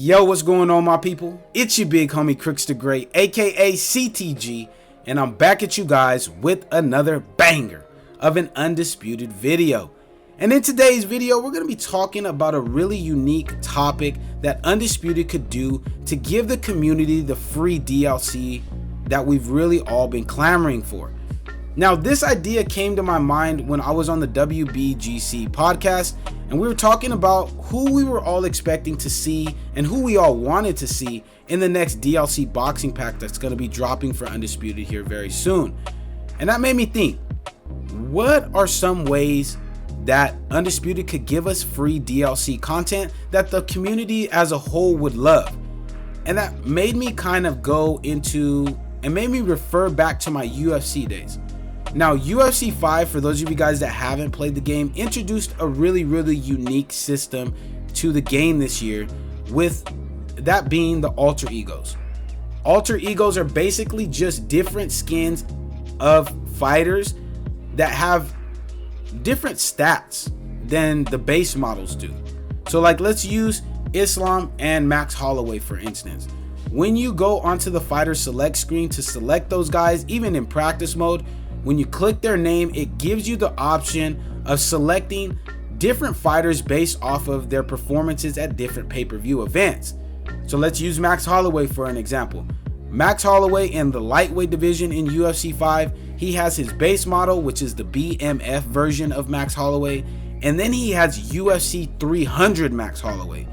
Yo, what's going on, my people? It's your big homie Crooks the Great, aka CTG, and I'm back at you guys with another banger of an Undisputed video. And in today's video, we're going to be talking about a really unique topic that Undisputed could do to give the community the free DLC that we've really all been clamoring for. Now, this idea came to my mind when I was on the WBGC podcast, and we were talking about who we were all expecting to see and who we all wanted to see in the next DLC boxing pack that's going to be dropping for Undisputed here very soon. And that made me think, what are some ways that Undisputed could give us free DLC content that the community as a whole would love? And that made me kind of go into and made me refer back to my UFC days. Now, UFC 5, for those of you guys that haven't played the game, introduced a really unique system to the game this year, with that being the alter egos. Alter egos are basically just different skins of fighters that have different stats than the base models do. So like, let's use Islam and Max Holloway for instance. When you go onto the fighter select screen to select those guys, even in practice mode, when you click their name, it gives you the option of selecting different fighters based off of their performances at different pay-per-view events. So let's use Max Holloway for an example. Max Holloway in the lightweight division in UFC 5, he has his base model, which is the BMF version of Max Holloway, and then he has UFC 300 Max Holloway.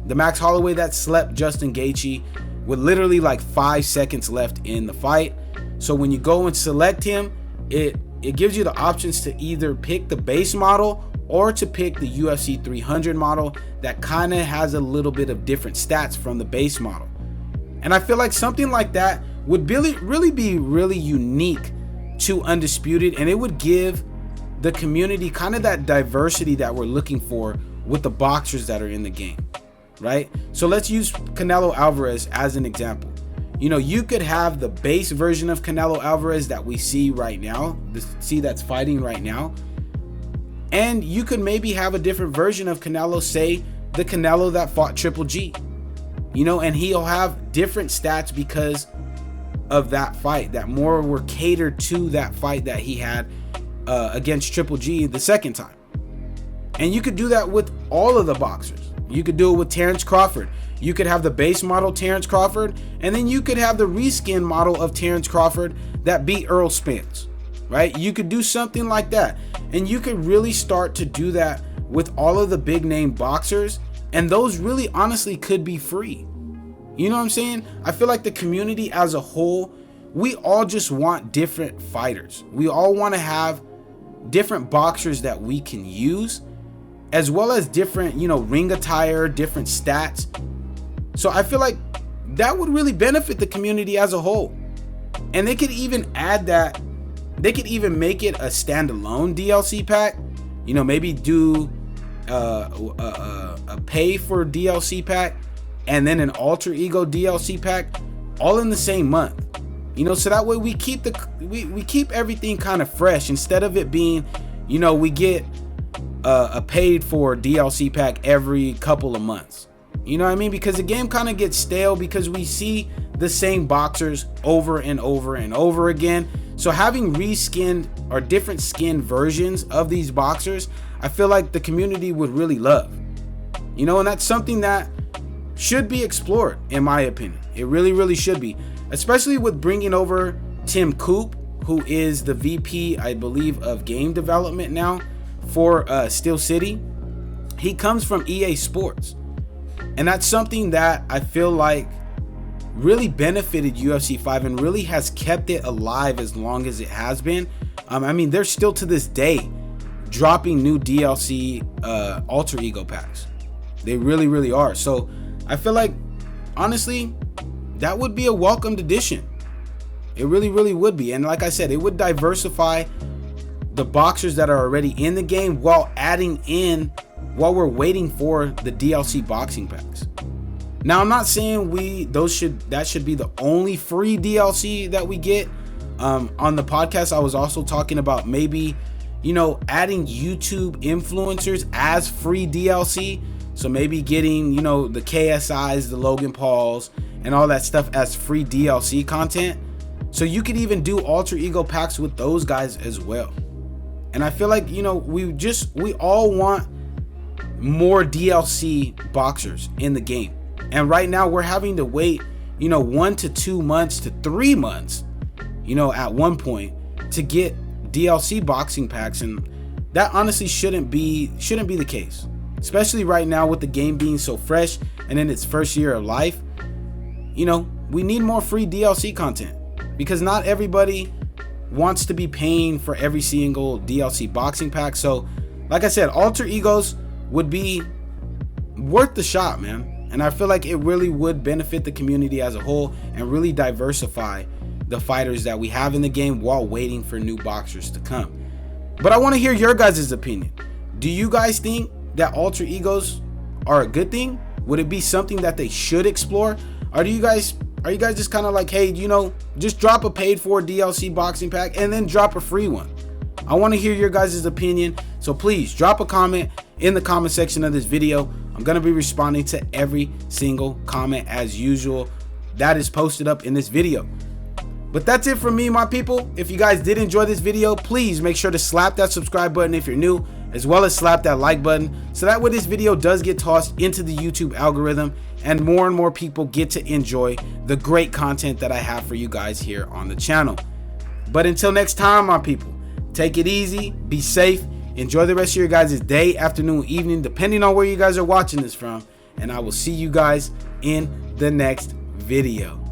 The Max Holloway that slept Justin Gaethje with literally like 5 seconds left in the fight. So when you go and select him, it gives you the options to either pick the base model or to pick the UFC 300 model that kind of has a little bit of different stats from the base model. And I feel like something like that would really be really unique to Undisputed, and it would give the community kind of that diversity that we're looking for with the boxers that are in the game, right? So let's use Canelo Alvarez as an example. You know, you could have the base version of Canelo Alvarez that we see right now, that's fighting right now. And you could maybe have a different version of Canelo, say the Canelo that fought Triple G. You know, and he'll have different stats because of that fight, that more were catered to that fight that he had against Triple G the second time. And you could do that with all of the boxers. You could do it with Terrence Crawford. You could have the base model Terrence Crawford, and then you could have the reskin model of Terrence Crawford that beat Earl Spence, right? You could do something like that, and you could really start to do that with all of the big name boxers, and those really honestly could be free. You know what I'm saying? I feel like the community as a whole, we all just want different fighters. We all want to have different boxers that we can use, as well as different, you know, ring attire, different stats. So I feel like that would really benefit the community as a whole. And they could even add that, they could even make it a standalone DLC pack. You know, maybe do a pay for DLC pack and then an alter ego DLC pack all in the same month. You know, so that way we keep we keep everything kind of fresh, instead of it being, you know, we get a paid for DLC pack every couple of months. You know what I mean? Because the game kind of gets stale because we see the same boxers over and over and over again. So having reskinned or different skin versions of these boxers, I feel like the community would really love. You know, and that's something that should be explored, in my opinion. It really should be. Especially with bringing over Tim Coop, who is the VP, I believe, of game development now for Steel City. He comes from EA Sports. And that's something that I feel like really benefited UFC 5 and really has kept it alive as long as it has been. I mean, they're still to this day dropping new DLC alter ego packs. They really are. So I feel like, honestly, that would be a welcomed addition. It really would be. And like I said, it would diversify the boxers that are already in the game while adding in, while we're waiting for the DLC boxing packs. Now, I'm not saying that should be the only free DLC that we get. On the podcast, I was also talking about maybe, you know, adding YouTube influencers as free DLC So maybe getting, you know, the KSIs, the Logan Pauls, and all that stuff as free DLC content. So you could even do alter ego packs with those guys as well. And I feel like, you know, we all want more DLC boxers in the game. And right now we're having to wait, you know, 1 to 2 months to 3 months, you know, at one point to get DLC boxing packs, and that honestly shouldn't be the case, especially right now with the game being so fresh and in its first year of life. You know, we need more free DLC content because not everybody wants to be paying for every single DLC boxing pack. So like I said, alter egos would be worth the shot, man. And I feel like it really would benefit the community as a whole and really diversify the fighters that we have in the game while waiting for new boxers to come. But I want to hear your guys' opinion. Do you guys think that alter egos are a good thing? Would it be something that they should explore? Or are you guys just kind of like, hey, you know, just drop a paid for DLC boxing pack and then drop a free one? I want to hear your guys' opinion. So please drop a comment in the comment section of this video. I'm going to be responding to every single comment as usual that is posted up in this video. But that's it from me, my people. If you guys did enjoy this video, please make sure to slap that subscribe button if you're new, as well as slap that like button, so that way this video does get tossed into the YouTube algorithm and more people get to enjoy the great content that I have for you guys here on the channel. But until next time, my people, take it easy, be safe, enjoy the rest of your guys' day, afternoon, evening, depending on where you guys are watching this from, and I will see you guys in the next video.